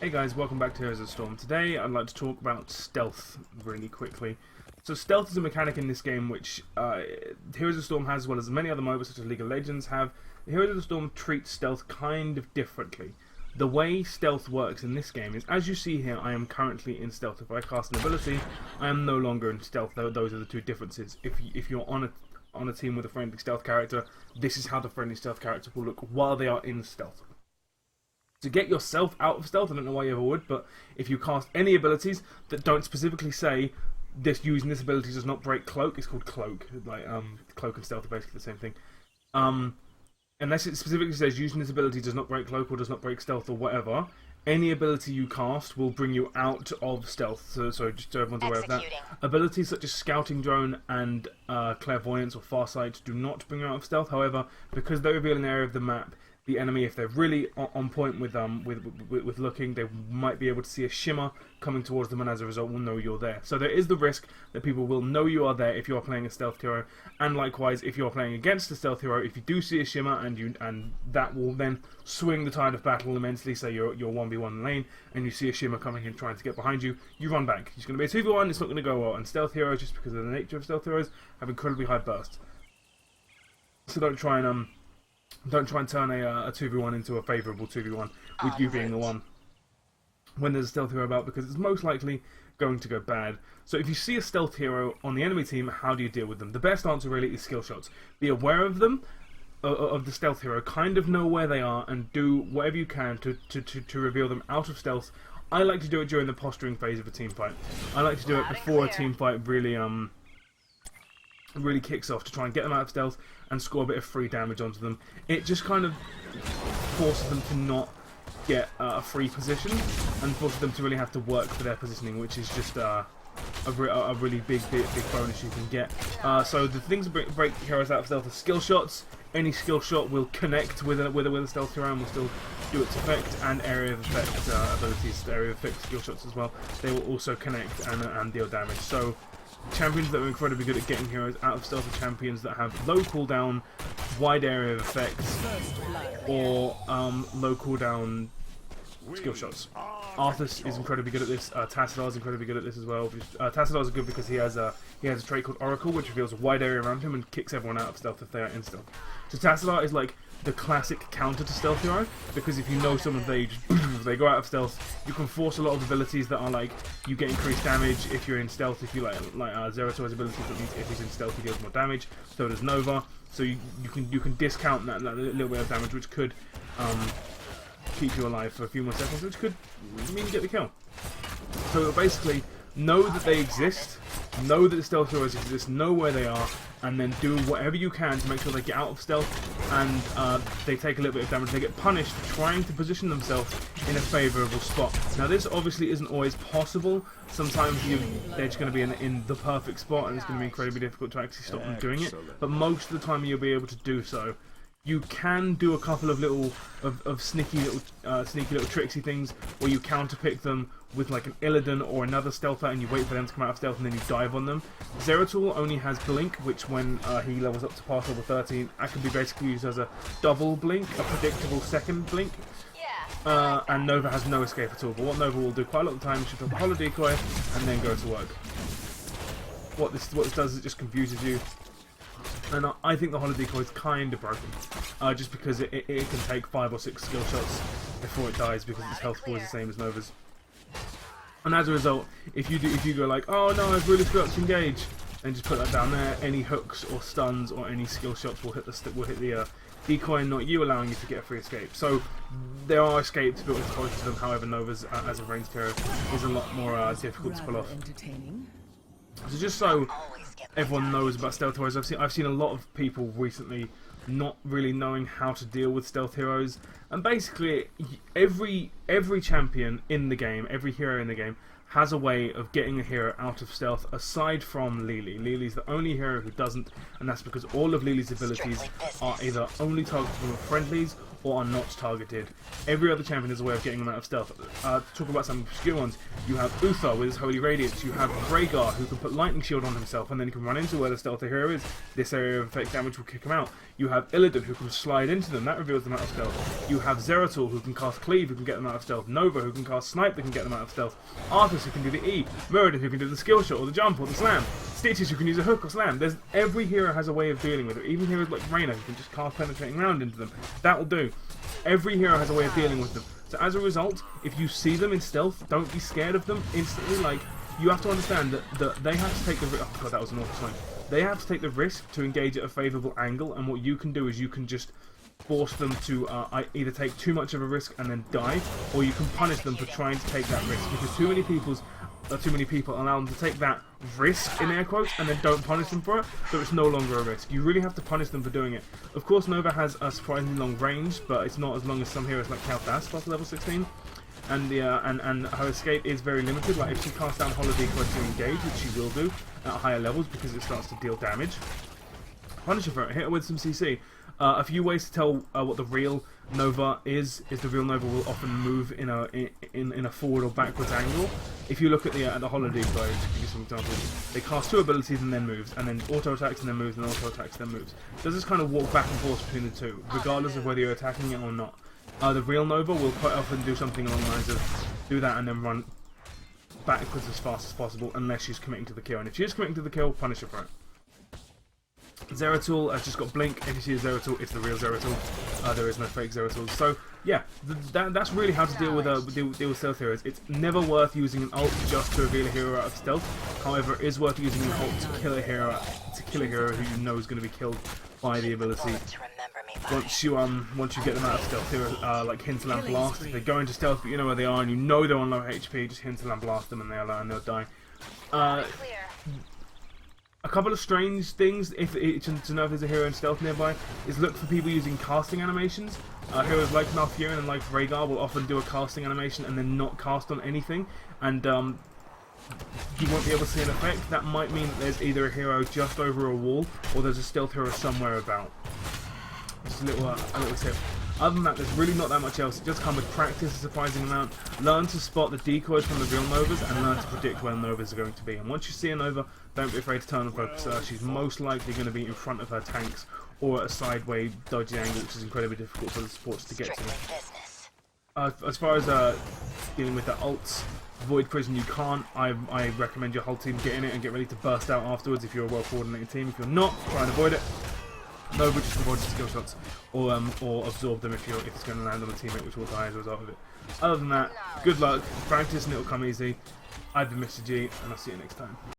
Hey guys, welcome back to Heroes of the Storm. Today I'd like to talk about stealth really quickly. So stealth is a mechanic in this game which Heroes of the Storm has, as well as many other MOBAs such as League of Legends have. Heroes of the Storm treats stealth kind of differently. The way stealth works in this game is, as you see here, I am currently in stealth. If I cast an ability, I am no longer in stealth. Those are the two differences. If you're on a team with a friendly stealth character, this is how the friendly stealth character will look while they are in stealth. To get yourself out of stealth, I don't know why you ever would, but if you cast any abilities that don't specifically say using this ability does not break cloak, it's called cloak. Like cloak and stealth are basically the same thing. Unless it specifically says using this ability does not break cloak or does not break stealth or whatever, any ability you cast will bring you out of stealth. So just so everyone's aware of that. Abilities such as scouting drone and clairvoyance or farsight do not bring you out of stealth. However, because they reveal an area of the map, the enemy, if they're really on point with looking, they might be able to see a shimmer coming towards them, and as a result will know you're there. So there is the risk that people will know you are there if you are playing a stealth hero, and likewise if you are playing against a stealth hero, if you do see a shimmer and that will then swing the tide of battle immensely. Say you're 1v1 lane and you see a shimmer coming in trying to get behind you, you run back. It's going to be a 2v1, it's not going to go well, and stealth heroes, just because of the nature of stealth heroes, have incredibly high bursts. So don't try and turn a 2v1 into a favourable 2v1 with you being the one when there's a stealth hero about, because it's most likely going to go bad. So if you see a stealth hero on the enemy team, how do you deal with them? The best answer really is skill shots. Be aware of them, of the stealth hero, kind of know where they are, and do whatever you can to reveal them out of stealth. I like to do it during the posturing phase of a team fight. I like to do it before a team fight really kicks off, to try and get them out of stealth and score a bit of free damage onto them. It just kind of forces them to not get a free position and forces them to really have to work for their positioning, which is just a really big bonus you can get. So the things that break heroes out of stealth are skill shots. Any skill shot will connect with a stealth hero and will still do its effect, and area of effect abilities, area of effect skill shots as well. They will also connect and deal damage. So champions that are incredibly good at getting heroes out of stealth are champions that have low cooldown, wide area of effects, or low cooldown skill shots. Arthas is incredibly good at this. Tassadar is incredibly good at this as well. Tassadar is good because he has a trait called Oracle, which reveals a wide area around him and kicks everyone out of stealth if they are in stealth. So Tassadar is like the classic counter to stealth hero, because if you know someone, they go out of stealth, you can force a lot of abilities that are like, you get increased damage if you're in stealth. If you like Zerator's ability, that means if he's in stealth he deals more damage. So does Nova. So you can discount that little bit of damage, which could keep you alive for a few more seconds, which could mean you get the kill. So basically, know that they exist, know that the stealth heroes exist, know where they are, and then do whatever you can to make sure they get out of stealth and they take a little bit of damage. They get punished for trying to position themselves in a favourable spot. Now this obviously isn't always possible. Sometimes they're just going to be in the perfect spot, and it's going to be incredibly difficult to actually stop them doing it. But most of the time you'll be able to do so. You can do a couple of sneaky little tricksy things where you counterpick them with like an Illidan or another stealther, and you wait for them to come out of stealth and then you dive on them. Zeratul only has Blink, which when he levels up to past level 13, that can be basically used as a double blink, a predictable second blink. And Nova has no escape at all. But what Nova will do quite a lot of the time is she'll drop a holo decoy and then go to work. What this does is it just confuses you. And I think the holo decoy is kind of broken, just because it can take 5 or 6 skill shots before it dies, because its health pool is the same as Nova's. And as a result, if you go like, oh no, I've really screwed up to engage, and just put that down there, any hooks or stuns or any skill shots will hit the decoy, and not you, allowing you to get a free escape. So there are escapes built into both of them. However, Nova's as a ranged hero is a lot more difficult to pull off. So just so everyone knows about stealth heroes, I've seen a lot of people recently not really knowing how to deal with stealth heroes, and basically every champion in the game, every hero in the game, has a way of getting a hero out of stealth aside from Lily. Lily's the only hero who doesn't, and that's because all of Lily's abilities are either only targeted from friendlies or are not targeted. Every other champion has a way of getting them out of stealth. Talk about some obscure ones. You have Uther with his Holy Radiance. You have Rhaegar, who can put Lightning Shield on himself and then he can run into where the stealthy hero is. This area of effect damage will kick him out. You have Illidan, who can slide into them. That reveals them out of stealth. You have Zeratul, who can cast Cleave, who can get them out of stealth. Nova, who can cast Snipe, that can get them out of stealth. Arthas, who can do the E. Muradin, who can do the skill shot or the jump or the slam. Stitches, who can use a hook or slam. Every hero has a way of dealing with it. Even heroes like Reyna, who can just cast Penetrating Round into them. That will do. Every hero has a way of dealing with them. So as a result, if you see them in stealth, don't be scared of them instantly. Like, you have to understand that they have to take the risk. Oh god, that was an awful sign. They have to take the risk to engage at a favourable angle, and what you can do is you can just force them to either take too much of a risk and then die, or you can punish them for trying to take that risk, because too many people allow them to take that risk, in air quotes, and then don't punish them for it, so it's no longer a risk. You really have to punish them for doing it. Of course, Nova has a surprisingly long range, but it's not as long as some heroes like Kalthas plus level 16. And her escape is very limited. Like, if she casts down Holo Decoy to engage, which she will do at higher levels because it starts to deal damage, punish her for it. Hit her with some CC. A few ways to tell what the real Nova is the real Nova will often move in a forward or backwards angle. If you look at the Holo Decoy, to give you some examples, they cast 2 abilities and then moves, and then auto attacks and then moves, and auto attacks then moves. So just kind of walk back and forth between the two, regardless of whether you're attacking it or not. The real Nova will quite often do something along the lines of do that and then run backwards as fast as possible, unless she's committing to the kill. And if she is committing to the kill, punish her for it. Zeratul has just got Blink. If you see a Zeratul, it's the real Zeratul. There is no fake Zeratul. So yeah, that's really how to deal with stealth heroes. It's never worth using an ult just to reveal a hero out of stealth. However, it is worth using an ult to kill a hero who you know is going to be killed by the ability. Once you get them out of stealth, heroes like Hinterland Blast. If they go into stealth, but you know where they are and you know they're on low HP, just Hinterland Blast them and they'll die. A couple of strange things to know if there's a hero in stealth nearby is look for people using casting animations. Heroes like Malfurion and like Rhaegar will often do a casting animation and then not cast on anything, and you won't be able to see an effect. That might mean that there's either a hero just over a wall or there's a stealth hero somewhere about. Just a little tip. Other than that, there's really not that much else. It just comes with practice a surprising amount. Learn to spot the decoys from the real Novas and learn to predict where Novas are going to be. And once you see a Nova, don't be afraid to turn and focus her. She's most likely going to be in front of her tanks or at a sideways dodgy angle, which is incredibly difficult for the supports to get to. As far as dealing with the ults, Void Prison you can't. I recommend your whole team get in it and get ready to burst out afterwards if you're a well coordinated team. If you're not, try and avoid it. Nova just avoid the skill shots, or absorb them if it's going to land on a teammate, which will die as a result of it. Other than that, good luck, practice and it'll come easy. I've been Mr. G, and I'll see you next time.